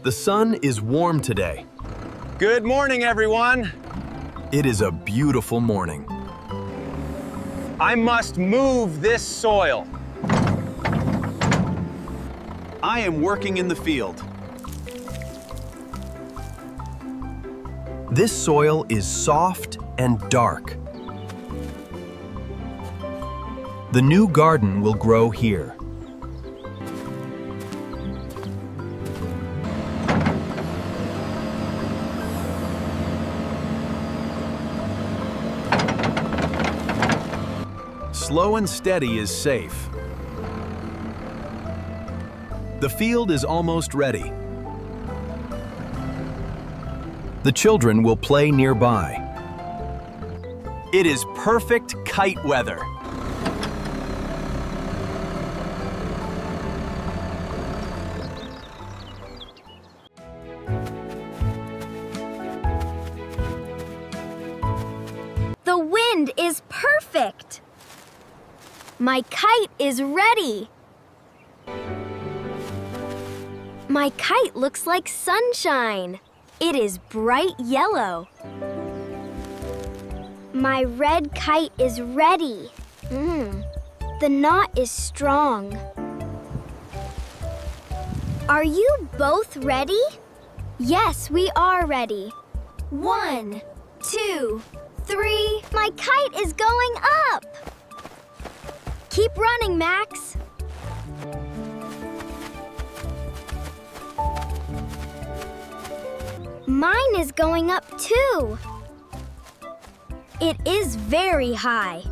The sun is warm today. Good morning, everyone. It is a beautiful morning. I must move this soil. I am working in the field. This soil is soft and dark. The new garden will grow here. Slow and steady is safe. The field is almost ready. The children will play nearby. It is perfect kite weather. The wind is perfect. My kite is ready. My kite looks like sunshine. It is bright yellow. My red kite is ready. The knot is strong. Are you both ready? Yes, we are ready. 1, 2, 3. My kite is going up. Keep running, Max. Mine is going up too. It is very high.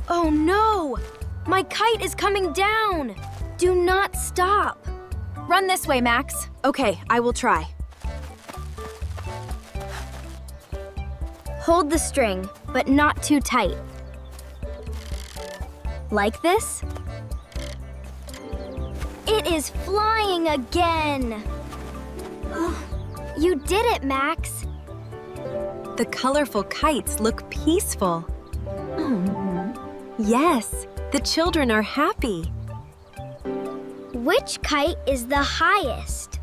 Oh no! My kite is coming down. Do not stop. Run this way, Max. Okay, I will try. Hold the string, but not too tight. Like this? It is flying again. You did it, Max. The colorful kites look peaceful. Yes, the children are happy. Which kite is the highest?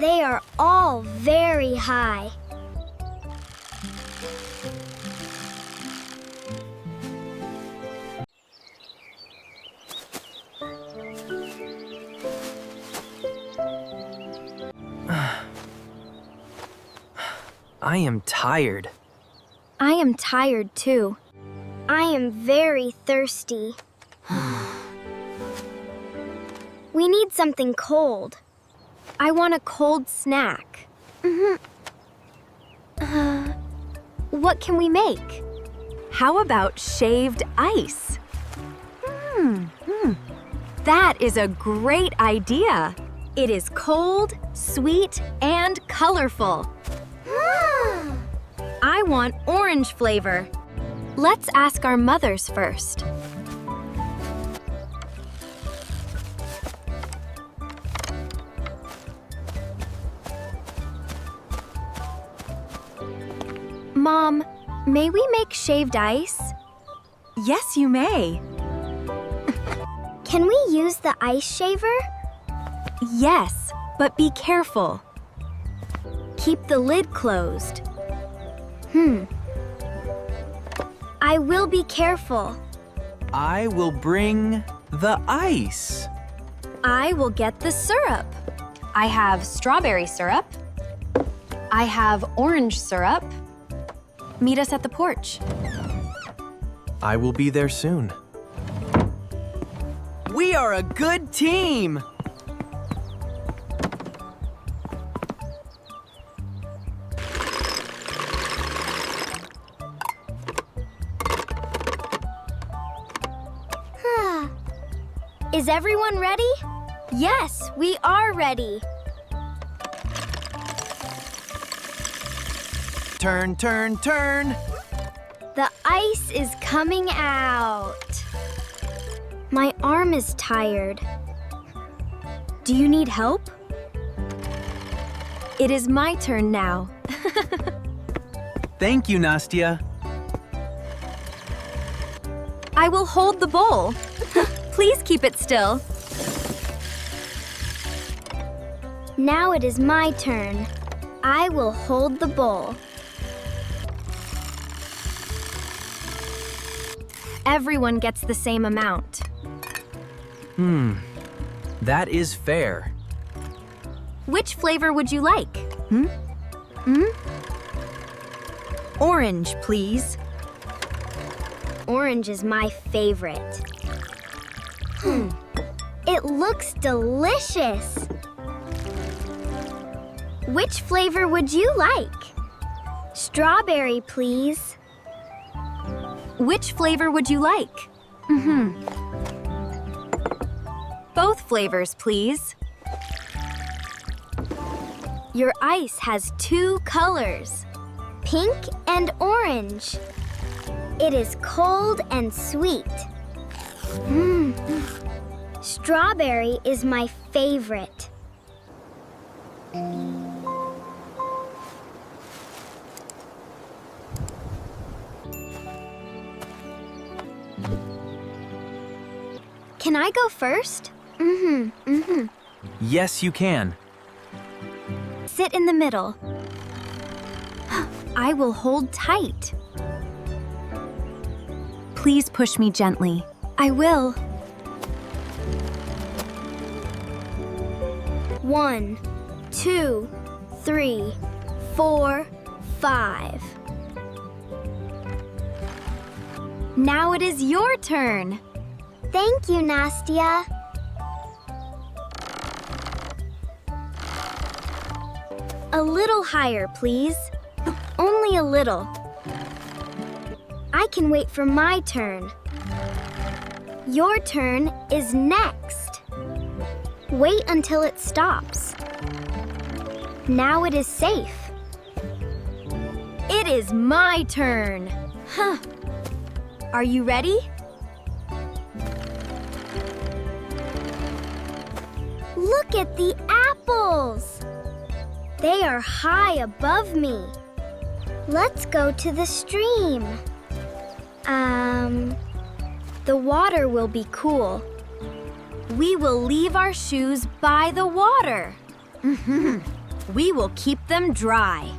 They are all very high. I am tired. I am tired too. I am very thirsty. We need something cold. I want a cold snack. What can we make? How about shaved ice? That is a great idea. It is cold, sweet, and colorful. I want orange flavor. Let's ask our mothers first. Mom, may we make shaved ice? Yes, you may. Can we use the ice shaver? Yes, but be careful. Keep the lid closed. I will be careful. I will bring the ice. I will get the syrup. I have strawberry syrup. I have orange syrup. Meet us at the porch. I will be there soon. We are a good team. Is everyone ready? Yes, we are ready. Turn, turn, turn. The ice is coming out. My arm is tired. Do you need help? It is my turn now. Thank you, Nastya. I will hold the bowl. Please keep it still. Now it is my turn. I will hold the bowl. Everyone gets the same amount. That is fair. Which flavor would you like? Orange, please. Orange is my favorite. It looks delicious. Which flavor would you like? Strawberry, please. Which flavor would you like? Both flavors, please. Your ice has 2 colors, pink and orange. It is cold and sweet. Strawberry is my favorite. Can I go first? Yes, you can. Sit in the middle. I will hold tight. Please push me gently. I will. 1, 2, 3, 4, 5. Now it is your turn. Thank you, Nastia. A little higher, please. Only a little. I can wait for my turn. Your turn is next. Wait until it stops. Now it is safe. It is my turn. Are you ready? Look at the apples. They are high above me. Let's go to the stream. The water will be cool. We will leave our shoes by the water. We will keep them dry.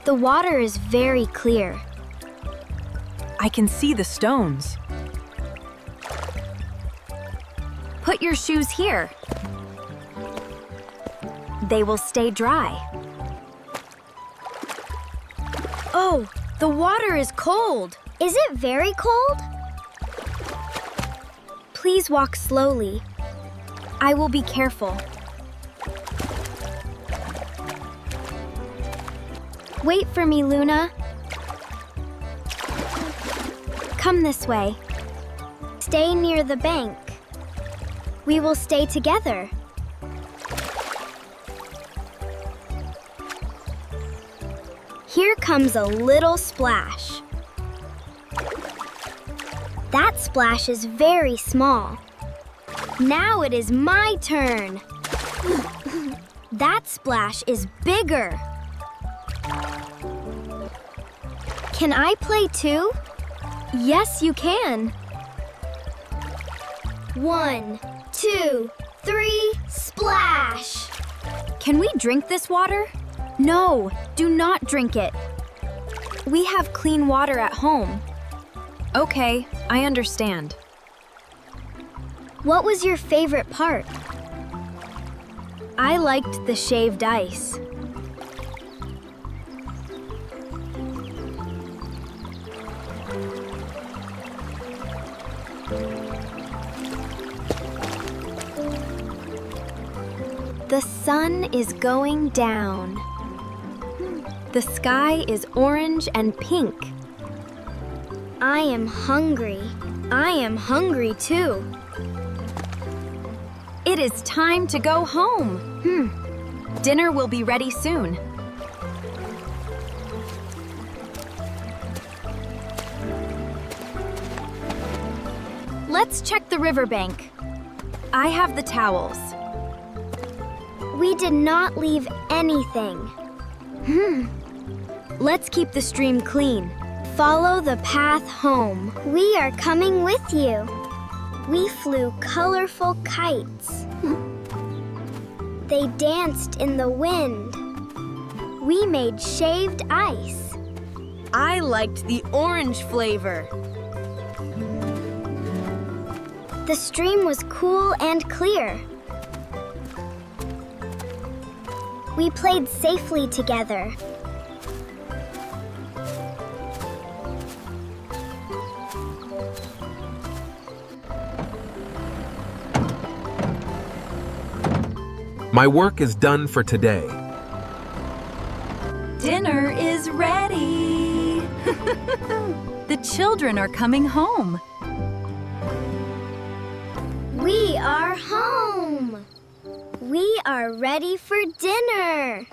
The water is very clear. I can see the stones. Put your shoes here. They will stay dry. Oh, the water is cold. Is it very cold? Please walk slowly. I will be careful. Wait for me, Luna. Come this way. Stay near the bank. We will stay together. Here comes a little splash. That splash is very small. Now it is my turn. That splash is bigger. Can I play too? Yes, you can. 1, 2, 3, splash! Can we drink this water? No, do not drink it. We have clean water at home. Okay, I understand. What was your favorite part? I liked the shaved ice. The sun is going down. The sky is orange and pink. I am hungry. I am hungry too. It is time to go home. Dinner will be ready soon. Let's check the riverbank. I have the towels. We did not leave anything. Let's keep the stream clean. Follow the path home. We are coming with you. We flew colorful kites. They danced in the wind. We made shaved ice. I liked the orange flavor. The stream was cool and clear. We played safely together. My work is done for today. Dinner is ready. The children are coming home. We are home. We are ready for dinner.